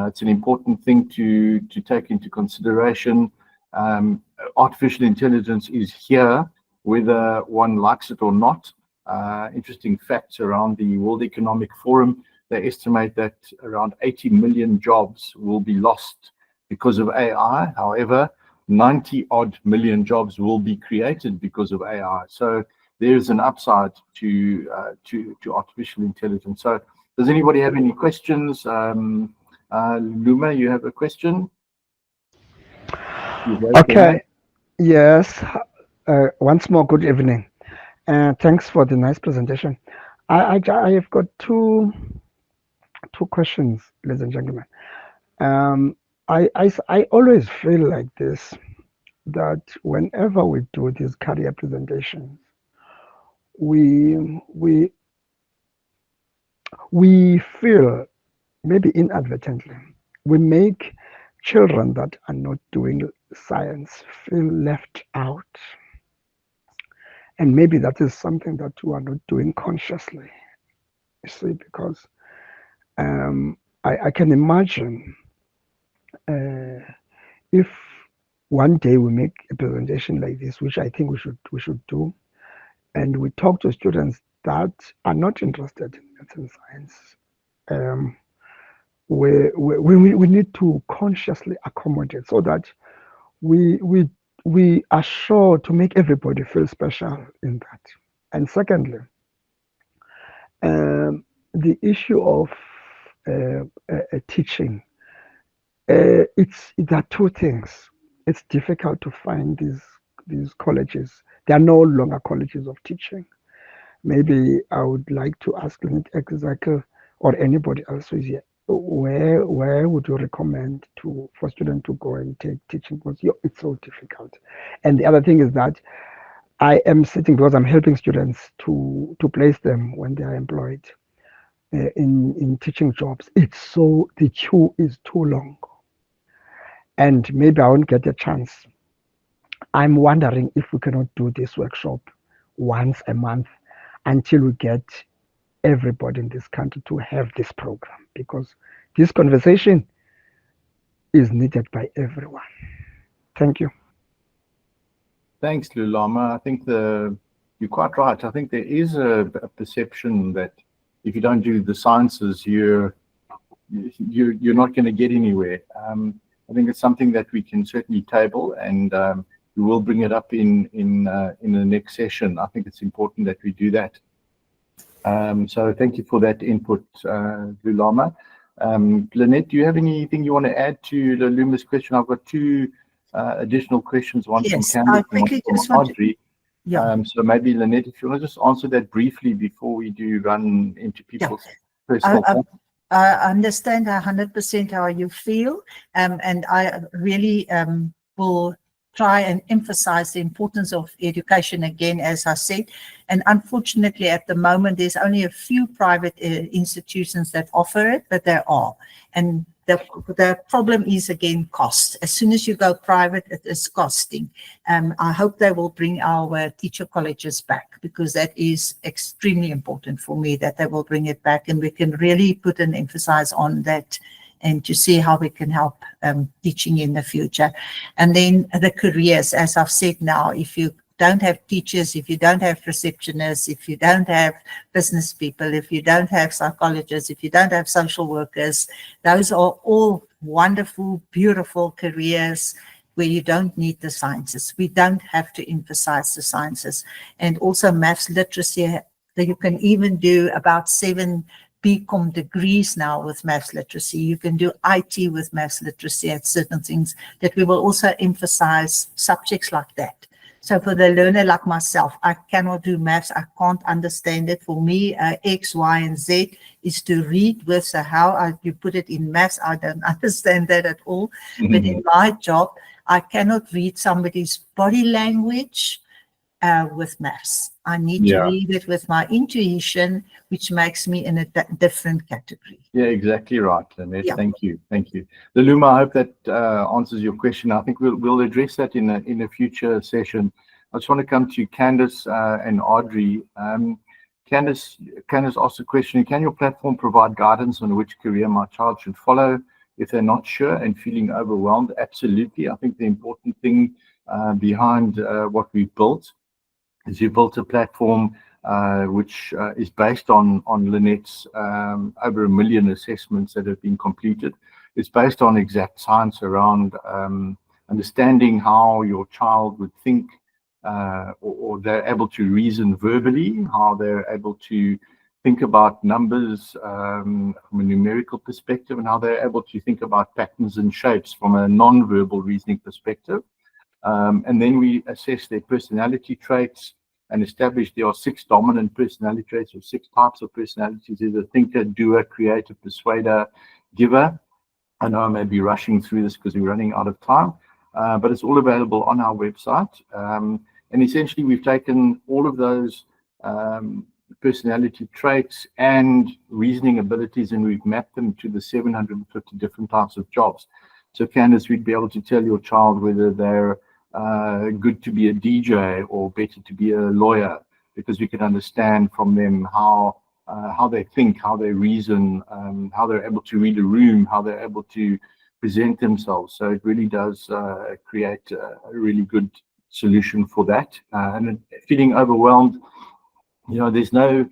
It's an important thing to take into consideration. Artificial intelligence is here, whether one likes it or not. Interesting facts around the World Economic Forum: they estimate that around 80 million jobs will be lost because of AI. However, 90-odd million jobs will be created because of AI. So there's an upside to artificial intelligence. So does anybody have any questions? Luma, you have a question? Okay. Yes. Once more, good evening. Thanks for the nice presentation. I have got two questions, ladies and gentlemen. I always feel like this, that whenever we do these career presentations, we feel, maybe inadvertently, we make children that are not doing science feel left out. And maybe that is something that we are not doing consciously, you see, because I can imagine if one day we make a presentation like this, which I think we should do, and we talk to students that are not interested in maths and science. We need to consciously accommodate so that we are sure to make everybody feel special in that. And secondly, the issue of teaching, there are two things. It's difficult to find these colleges. There are no longer colleges of teaching. Maybe I would like to ask Lynette exactly, or anybody else who is here, where would you recommend for students to go and take teaching? Because it's so difficult. And the other thing is that I am sitting, because I'm helping students to place them when they are employed in teaching jobs. The queue is too long, and maybe I won't get a chance. I'm wondering if we cannot do this workshop once a month until we get everybody in this country to have this program, because this conversation is needed by everyone. Thank you. Thanks, Lulama. I think you're quite right. I think there is a perception that if you don't do the sciences, you're not going to get anywhere. I think it's something that we can certainly table, and we will bring it up in the next session. I think it's important that we do that. So thank you for that input, Lulama. Lynette, do you have anything you want to add to Luma's question? I've got two additional questions, one from Candace and one from Audrey. So maybe, Lynette, if you want to just answer that briefly before we do run into people's personal comments. I understand 100% how you feel, and I really will try and emphasize the importance of education again, as I said. And unfortunately, at the moment, there's only a few private institutions that offer it, but there are. And the problem is, again, cost. As soon as you go private, it is costing. I hope they will bring our teacher colleges back, because that is extremely important for me, that they will bring it back, and we can really put an emphasis on that and to see how we can help teaching in the future. And then the careers, as I've said now, if you don't have teachers, if you don't have receptionists, if you don't have business people, if you don't have psychologists, if you don't have social workers, those are all wonderful, beautiful careers where you don't need the sciences. We don't have to emphasize the sciences. And also maths literacy, that you can even do about 7 BCom degrees now with maths literacy. You can do IT with maths literacy at certain things, that we will also emphasize subjects like that. So for the learner like myself, I cannot do maths. I can't understand it. For me, X, Y, and Z is to read with. So how you put it in maths, I don't understand that at all. Mm-hmm. But in my job, I cannot read somebody's body language with maths. I need to read it with my intuition, which makes me in a different category. Yeah, exactly right, Lynette. Yeah. Thank you. Lulama, I hope that answers your question. I think we'll address that in a future session. I just want to come to Candace and Audrey. Candace asked a question: can your platform provide guidance on which career my child should follow if they're not sure and feeling overwhelmed? Absolutely. I think the important thing behind what we've built is you built a platform which is based on Lynette's over 1 million assessments that have been completed. It's based on exact science around understanding how your child would think, or they're able to reason verbally, how they're able to think about numbers from a numerical perspective, and how they're able to think about patterns and shapes from a non-verbal reasoning perspective. And then we assess their personality traits and establish there are 6 dominant personality traits, or 6 types of personalities: either thinker, doer, creator, persuader, giver. I know I may be rushing through this because we're running out of time, but it's all available on our website. And essentially, we've taken all of those personality traits and reasoning abilities, and we've mapped them to the 750 different types of jobs. So, Candace, we'd be able to tell your child whether they're good to be a DJ or better to be a lawyer, because we can understand from them how they think, how they reason, how they're able to read a room, how they're able to present themselves. So it really does create a really good solution for that. And feeling overwhelmed, there's no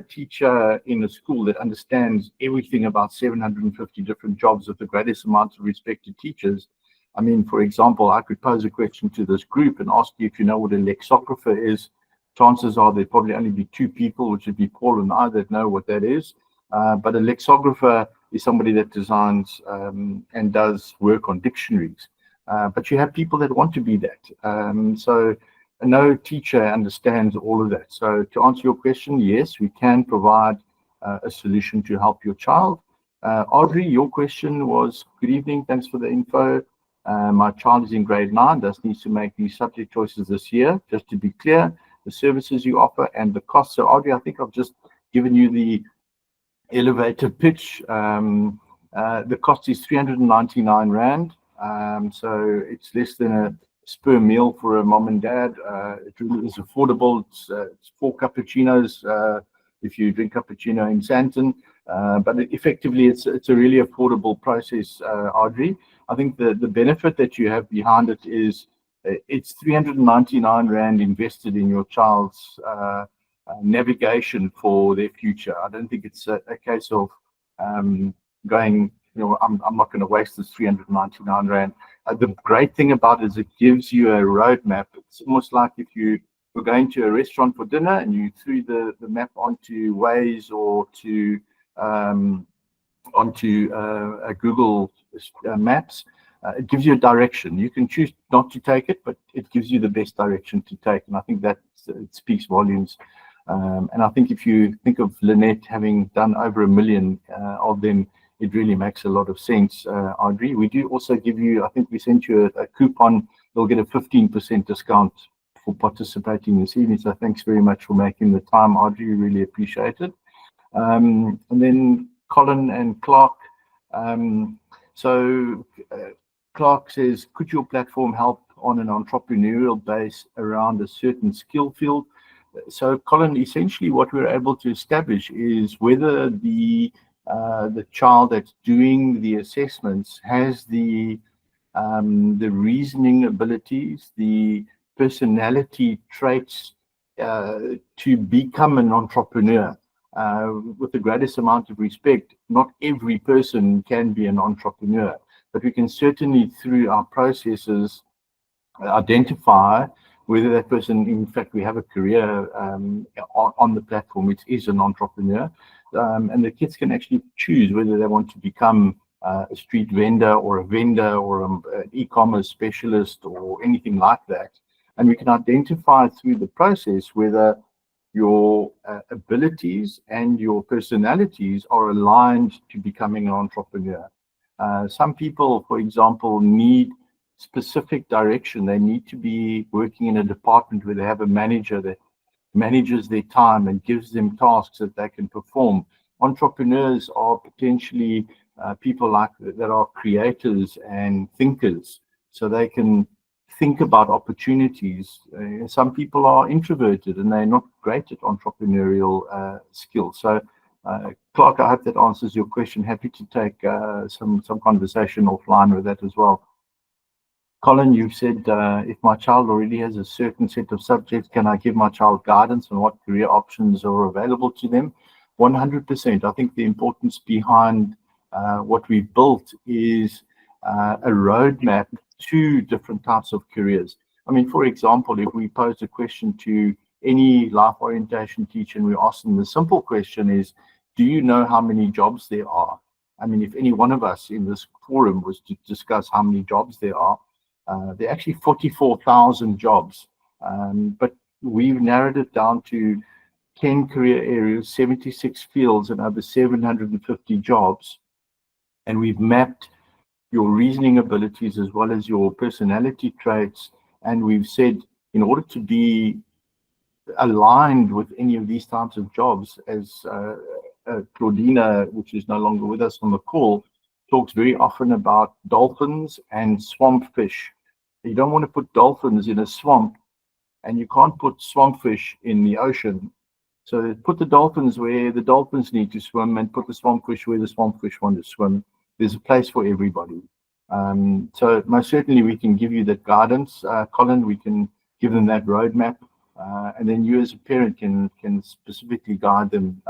teacher in a school that understands everything about 750 different jobs with the greatest amount of respect to teachers. I mean, for example, I could pose a question to this group and ask you if you know what a lexicographer is. Chances are there'd probably only be 2 people, which would be Paul and I, that know what that is. But a lexicographer is somebody that designs and does work on dictionaries. But you have people that want to be that. So no teacher understands all of that. So to answer your question, yes, we can provide a solution to help your child. Audrey, your question was, good evening, thanks for the info. My child is in grade 9, thus needs to make these subject choices this year. Just to be clear, the services you offer and the costs. So Audrey, I think I've just given you the elevator pitch. The cost is 399 Rand. So it's less than a spur meal for a mom and dad. It really is affordable. It's 4 cappuccinos if you drink cappuccino in Sandton. But effectively, it's a really affordable process, Audrey. I think the benefit that you have behind it is it's 399 Rand invested in your child's navigation for their future. I don't think it's a case of going, I'm not going to waste this 399 Rand. The great thing about it is it gives you a roadmap. It's almost like if you were going to a restaurant for dinner and you threw the map onto Waze or onto Google Maps. It gives you a direction. You can choose not to take it, but it gives you the best direction to take. And I think that it speaks volumes. And I think if you think of Lynette having done over 1 million of them, it really makes a lot of sense, Audrey. We do also give you, I think we sent you a coupon. You'll get a 15% discount for participating this evening. So thanks very much for making the time, Audrey. We really appreciate it. And then Colin and Clark. Clark says, could your platform help on an entrepreneurial base around a certain skill field? So Colin, essentially what we're able to establish is whether the child that's doing the assessments has the reasoning abilities, the personality traits to become an entrepreneur. With the greatest amount of respect, not every person can be an entrepreneur, but we can certainly, through our processes, identify whether that person, in fact, we have a career on the platform, which is an entrepreneur. And the kids can actually choose whether they want to become a street vendor or an e-commerce specialist or anything like that. And we can identify through the process whether your abilities and your personalities are aligned to becoming an entrepreneur. Some people, for example, need specific direction. They need to be working in a department where they have a manager that manages their time and gives them tasks that they can perform. Entrepreneurs are potentially people that are creators and thinkers, so they can think about opportunities. Some people are introverted and they're not great at entrepreneurial skills. So Clark, I hope that answers your question. Happy to take some conversation offline with that as well. Colin, you've said, if my child already has a certain set of subjects, can I give my child guidance on what career options are available to them? 100%. I think the importance behind what we've built is a roadmap to different types of careers. I mean, for example, if we pose a question to any life orientation teacher and we ask them the simple question is, do you know how many jobs there are? I mean, if any one of us in this forum was to discuss how many jobs there are actually 44,000 jobs. But we've narrowed it down to 10 career areas, 76 fields, and over 750 jobs. And we've mapped your reasoning abilities as well as your personality traits. And we've said, in order to be aligned with any of these types of jobs, as Claudina, which is no longer with us on the call, talks very often about dolphins and swamp fish. You don't want to put dolphins in a swamp, and you can't put swamp fish in the ocean. So put the dolphins where the dolphins need to swim and put the swamp fish where the swamp fish want to swim. there's a place for everybody. So most certainly we can give you that guidance, Colin. We can give them that roadmap, and then you as a parent can specifically guide them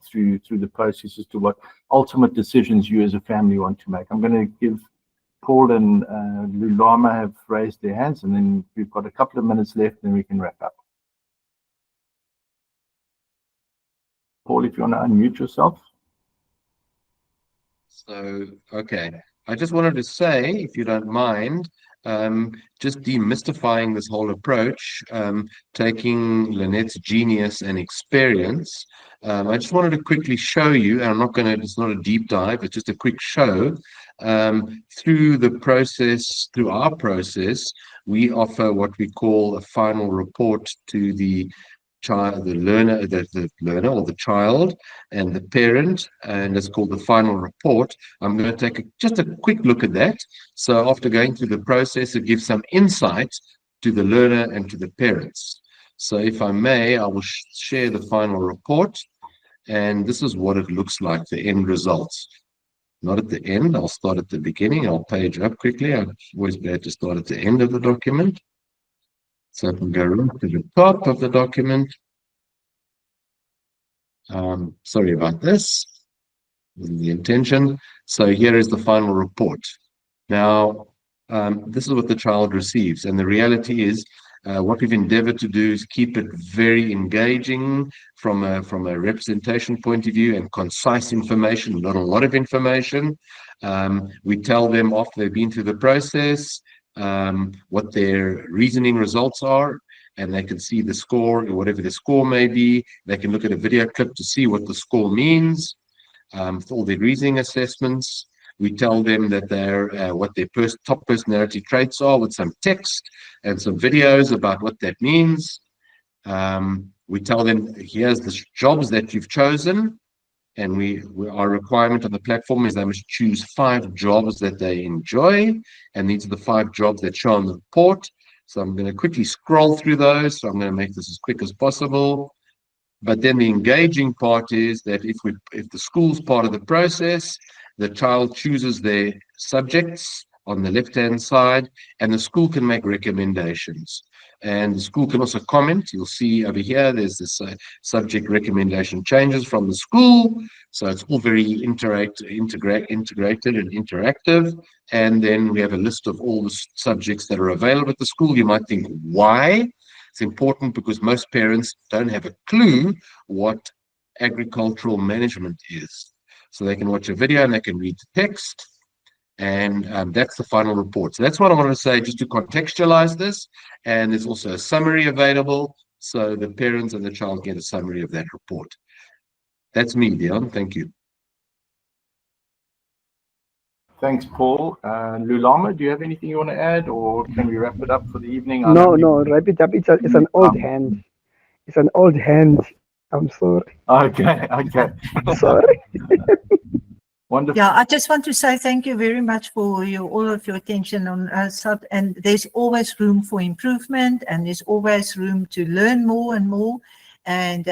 through the process as to what ultimate decisions you as a family want to make. I'm going to give Paul and Lulama have raised their hands, and then we've got a couple of minutes left, and we can wrap up. Paul, if you want to unmute yourself. So, okay. I just wanted to say, if you don't mind, just demystifying this whole approach, taking Lynette's genius and experience. I just wanted to quickly show you, and I'm not going to, it's not a deep dive, it's just a quick show. Through the process, through our process, we offer what we call a final report to the child, the learner or the child and the parent, and it's called the final report. I'm going to take just a quick look at that. So after going through the process, it gives some insight to the learner and to the parents. So if I may, I will share the final report, and this is what it looks like, the end results. Not at the end, I'll start at the beginning. I'll page up quickly. I'm always glad to start at the end of the document. So I can go right to the top of the document. Sorry about this, the intention. So here is the final report. Now, this is what the child receives. And the reality is, what we've endeavored to do is keep it very engaging from a representation point of view, and concise information, not a lot of information. We tell them after they've been through the process, what their reasoning results are, and they can see the score, whatever the score may be. They can look at a video clip to see what the score means, for all their reasoning assessments. We tell them that they're what their top personality traits are, with some text and some videos about what that means. We tell them, here's the jobs that you've chosen, and our requirement on the platform is they must choose 5 jobs that they enjoy, and these are the 5 jobs that show on the report. So I'm going to quickly scroll through those. So I'm going to make this as quick as possible. But then the engaging part is that if the school's part of the process, the child chooses their subjects on the left-hand side, and the school can make recommendations. And the school can also comment. You'll see over here, there's this subject recommendation changes from the school. So it's all very integrated and interactive. And then we have a list of all the subjects that are available at the school. You might think, why? It's important because most parents don't have a clue what agricultural management is. So they can watch a video and they can read the text. And that's the final report. So that's what I want to say, just to contextualize this. And there's also a summary available, so the parents and the child get a summary of that report. That's me, Dion. Thank you. Thanks, Paul. Lulama, do you have anything you want to add, or can we wrap it up for the evening? No, wrap it up. It's an old hand. It's an old hand. I'm sorry. Okay. Sorry. Wonderful. Yeah, I just want to say thank you very much for all of your attention on us. And there's always room for improvement, and there's always room to learn more and more. And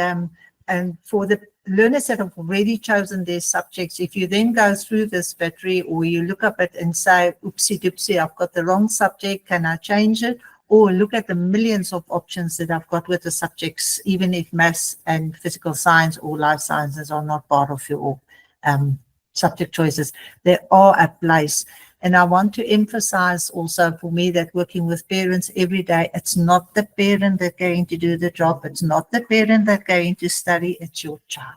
for the learners that have already chosen their subjects, if you then go through this battery, or you look up it and say, oopsie doopsie, I've got the wrong subject, can I change it? Or look at the millions of options that I've got with the subjects, even if maths and physical science or life sciences are not part of your subject choices. There are a place. And I want to emphasize also, for me, that working with parents every day, it's not the parent that's going to do the job. It's not the parent that's going to study. It's your child.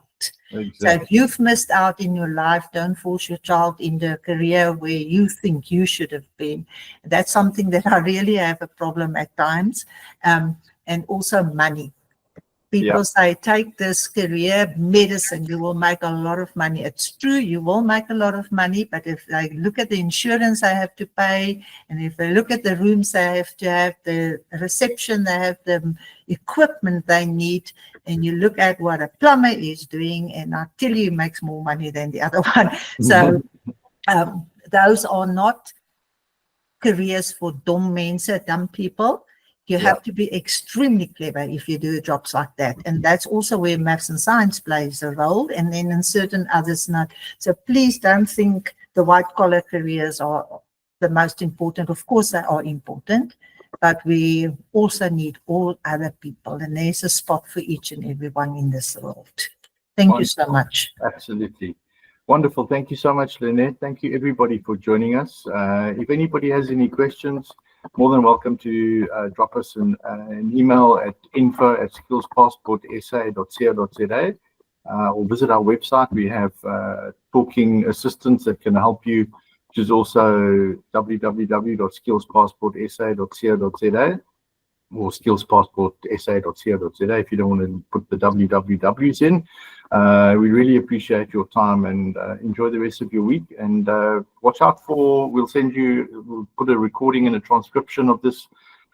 Exactly. So if you've missed out in your life, don't force your child into a career where you think you should have been. That's something that I really have a problem at times. And also money. People say, take this career, medicine, you will make a lot of money. It's true, you will make a lot of money, but if they look at the insurance they have to pay, and if they look at the rooms they have to have, the reception, they have the equipment they need, and you look at what a plumber is doing, and I tell you, he makes more money than the other one. So those are not careers for dumb people. You have to be extremely clever if you do jobs like that. And that's also where maths and science plays a role, and then in certain others not. So please don't think the white collar careers are the most important. Of course, they are important, but we also need all other people, and there's a spot for each and everyone in this world. Thank you so much. Absolutely. Wonderful. Thank you so much, Lynette. Thank you, everybody, for joining us. If anybody has any questions, more than welcome to drop us an email at info@skillspassportsa.co.za or visit our website. We have talking assistants that can help you, which is also www.skillspassportsa.co.za or skillspassportsa.co.za if you don't want to put the wwws in. We really appreciate your time and enjoy the rest of your week. And watch out for, we'll put a recording and a transcription of this,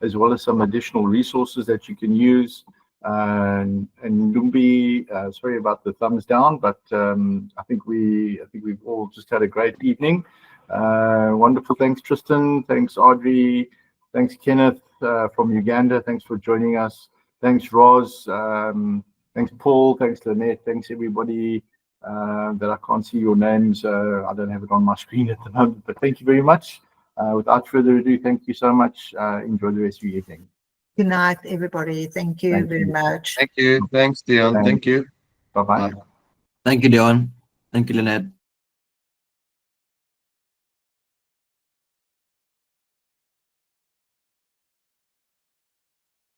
as well as some additional resources that you can use. And Lumbi, sorry about the thumbs down, but I think we've all just had a great evening. Wonderful. Thanks, Tristan. Thanks, Audrey. Thanks, Kenneth from Uganda. Thanks for joining us. Thanks, Roz. Thanks, Paul. Thanks, Lynette. Thanks, everybody that I can't see your names. I don't have it on my screen at the moment, but thank you very much. Without further ado, thank you so much. Enjoy the rest of your evening. Good night, everybody. Thank you very much. Thank you. Thanks, Dion. Thank you. Bye-bye. Bye. Thank you, Dion. Thank you, Lynette.